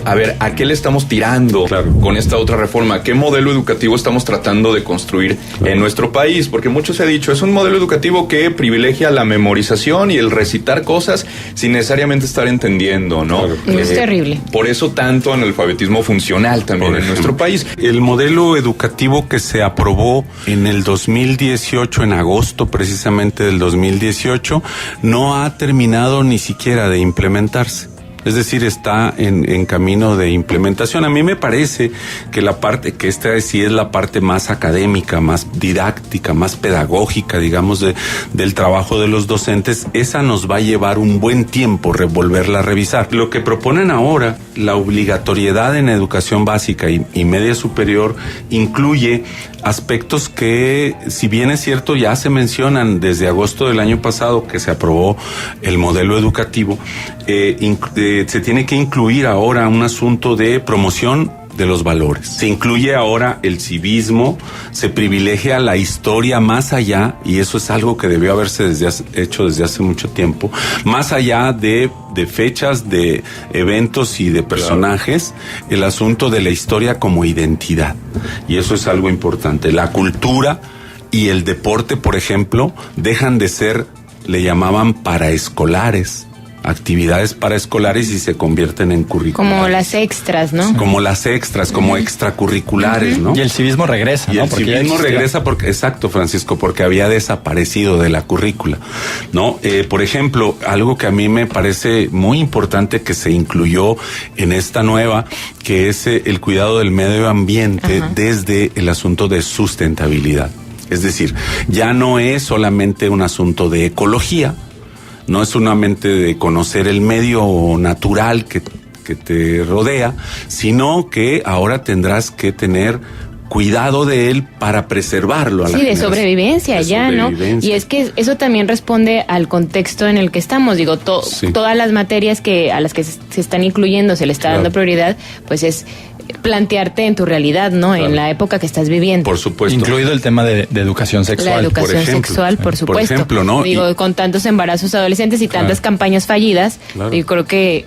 A ver, ¿a qué le estamos tirando con esta otra reforma? ¿Qué modelo educativo estamos tratando de construir en nuestro país? Porque mucho se ha dicho, es un modelo educativo que privilegia la memorización y el recitar cosas sin necesariamente estar entendiendo, ¿no? Es terrible. Por eso tanto analfabetismo funcional también en nuestro país. El modelo educativo que se aprobó en el 2018, en agosto precisamente del 2018, no ha terminado ni siquiera de implementarse. Es decir, está en camino de implementación. A mí me parece que esta sí es la parte más académica, más didáctica, más pedagógica, digamos, del trabajo de los docentes. Esa nos va a llevar un buen tiempo volverla a revisar. Lo que proponen ahora, la obligatoriedad en educación básica y media superior, incluye aspectos que, si bien es cierto, ya se mencionan desde agosto del año pasado que se aprobó el modelo educativo, se tiene que incluir ahora un asunto de promoción de los valores. Se incluye ahora el civismo, se privilegia la historia más allá, y eso es algo que debió haberse hecho desde hace mucho tiempo, más allá de fechas, de eventos y de personajes, el asunto de la historia como identidad. Y eso es algo importante. La cultura y el deporte, por ejemplo, dejan de ser, le llamaban paraescolares, actividades paraescolares, y se convierten en curriculares. Como las extras, ¿no? Como las extras, como extracurriculares, ¿no? Y el civismo regresa, y ¿no? el civismo regresa porque, exacto, Francisco, porque había desaparecido de la currícula, ¿no? Por ejemplo, algo que a mí me parece muy importante que se incluyó en esta nueva, que es el cuidado del medio ambiente desde el asunto de sustentabilidad. Es decir, ya no es solamente un asunto de ecología, no es solamente de conocer el medio natural que te rodea, sino que ahora tendrás que tener cuidado de él para preservarlo. Sí, de sobrevivencia ya, ¿no? Y es que eso también responde al contexto en el que estamos. Digo, todas las materias a las que se están incluyendo, se le está dando prioridad, pues es plantearte en tu realidad, ¿no? En la época que estás viviendo. Por supuesto. Incluido el tema de educación sexual. La educación sexual, por supuesto. Por ejemplo, ¿no? Digo, con tantos embarazos adolescentes y tantas campañas fallidas, yo creo que,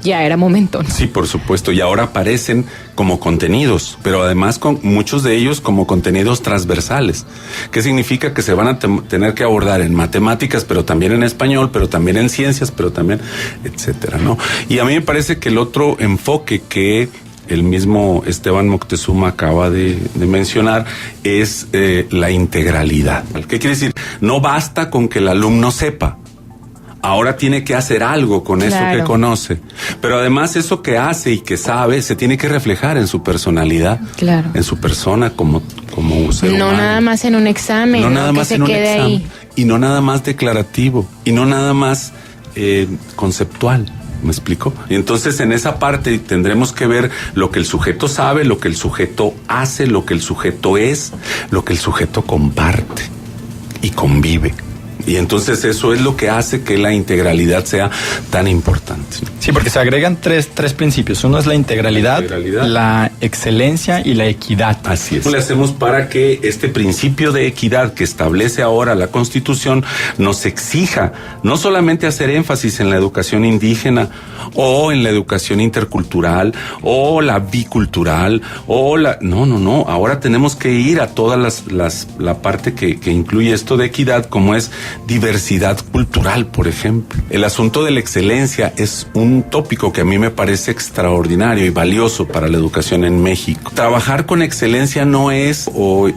ya era momento, ¿no? Sí, por supuesto. Y ahora aparecen como contenidos, pero además con muchos de ellos como contenidos transversales. ¿Qué significa? Que se van a tener que abordar en matemáticas, pero también en español, pero también en ciencias, pero también, etcétera, ¿no? Y a mí me parece que el otro enfoque que el mismo Esteban Moctezuma acaba de mencionar es la integralidad. ¿Qué quiere decir? No basta con que el alumno sepa. Ahora tiene que hacer algo con eso que conoce. Pero además eso que hace y que sabe se tiene que reflejar en su personalidad, en su persona como ser humano. No nada más en un examen, no nada más en un examen, ahí. Y no nada más declarativo, y no nada más conceptual. ¿Me explico? Y entonces en esa parte tendremos que ver lo que el sujeto sabe, lo que el sujeto hace, lo que el sujeto es, lo que el sujeto comparte y convive. Y entonces eso es lo que hace que la integralidad sea tan importante. Sí, porque se agregan tres principios. Uno es la integralidad, la excelencia y la equidad. Así es. ¿Cómo le hacemos para que este principio de equidad que establece ahora la Constitución nos exija no solamente hacer énfasis en la educación indígena o en la educación intercultural o la bicultural o No. Ahora tenemos que ir a todas la parte que incluye esto de equidad, como es diversidad cultural, por ejemplo. El asunto de la excelencia es un tópico que a mí me parece extraordinario y valioso para la educación en México. Trabajar con excelencia no es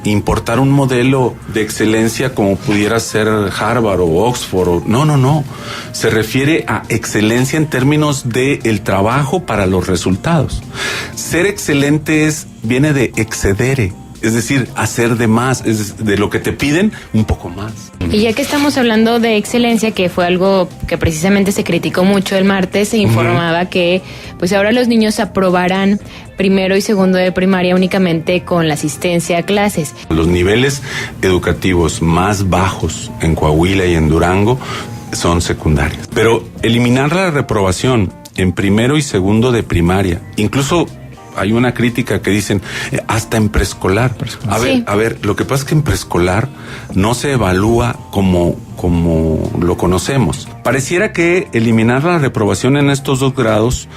importar un modelo de excelencia como pudiera ser Harvard o Oxford. No. Se refiere a excelencia en términos de el trabajo para los resultados. Ser excelente viene de excedere. Es decir, hacer de más, de lo que te piden, un poco más. Y ya que estamos hablando de excelencia, que fue algo que precisamente se criticó mucho el martes, se informaba que pues ahora los niños aprobarán primero y segundo de primaria únicamente con la asistencia a clases. Los niveles educativos más bajos en Coahuila y en Durango son secundarias. Pero eliminar la reprobación en primero y segundo de primaria, incluso hay una crítica que dicen, hasta en preescolar. A ver, lo que pasa es que en preescolar no se evalúa como lo conocemos. Pareciera que eliminar la reprobación en estos 2 grados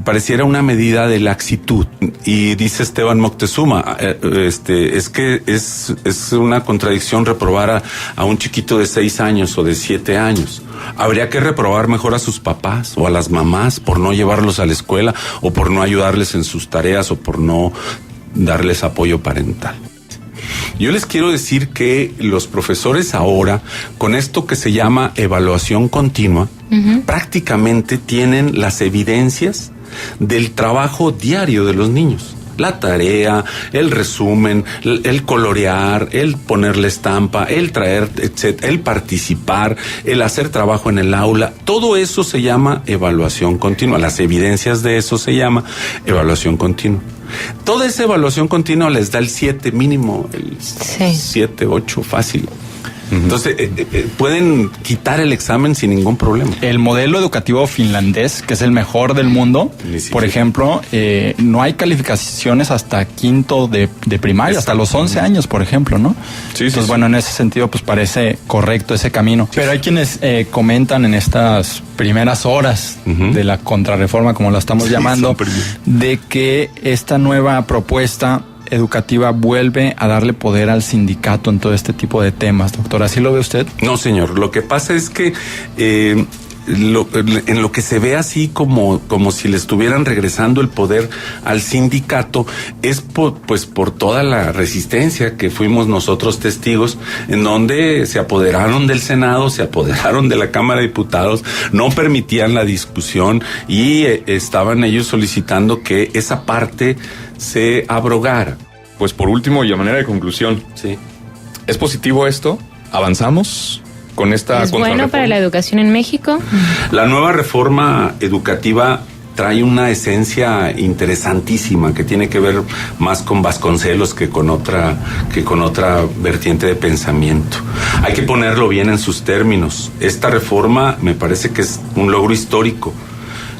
pareciera una medida de laxitud. Y dice Esteban Moctezuma, es que es una contradicción reprobar a un chiquito de 6 años o de 7 años. Habría que reprobar mejor a sus papás o a las mamás por no llevarlos a la escuela o por no ayudarles en sus tareas o por no darles apoyo parental. Yo les quiero decir que los profesores ahora, con esto que se llama evaluación continua, prácticamente tienen las evidencias del trabajo diario de los niños. La tarea, el resumen, el colorear, el ponerle estampa, el traer, etc., el participar, el hacer trabajo en el aula, todo eso se llama evaluación continua. Las evidencias de eso se llama evaluación continua. Toda esa evaluación continua les da el 7 mínimo, el 7, 8 fácil. Entonces, pueden quitar el examen sin ningún problema. El modelo educativo finlandés, que es el mejor del mundo, por ejemplo, no hay calificaciones hasta quinto de primaria, hasta los 11 años, por ejemplo, ¿no? Entonces, bueno, en ese sentido, pues parece correcto ese camino. Pero hay quienes comentan en estas primeras horas de la contrarreforma, como la estamos llamando, de que esta nueva propuesta educativa vuelve a darle poder al sindicato en todo este tipo de temas, doctor. ¿Así lo ve usted? No, señor. Lo que pasa es que en lo que se ve así como si le estuvieran regresando el poder al sindicato es por toda la resistencia que fuimos nosotros testigos, en donde se apoderaron del Senado, se apoderaron de la Cámara de Diputados, no permitían la discusión y estaban ellos solicitando que esa parte se abrogara. Pues por último y a manera de conclusión, ¿es positivo esto? ¿Avanzamos con esta ¿Es bueno para la educación en México? La nueva reforma educativa trae una esencia interesantísima que tiene que ver más con Vasconcelos que con otra vertiente de pensamiento. Hay que ponerlo bien en sus términos. Esta reforma me parece que es un logro histórico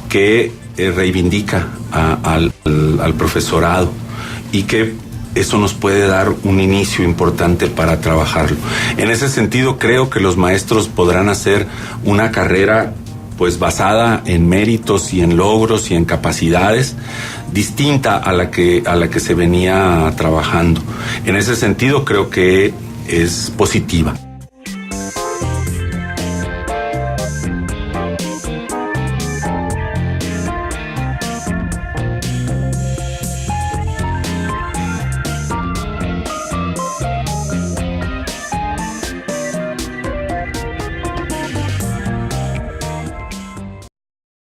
que reivindica al profesorado y que eso nos puede dar un inicio importante para trabajarlo. En ese sentido, creo que los maestros podrán hacer una carrera pues basada en méritos y en logros y en capacidades distinta a la que se venía trabajando. En ese sentido, creo que es positiva.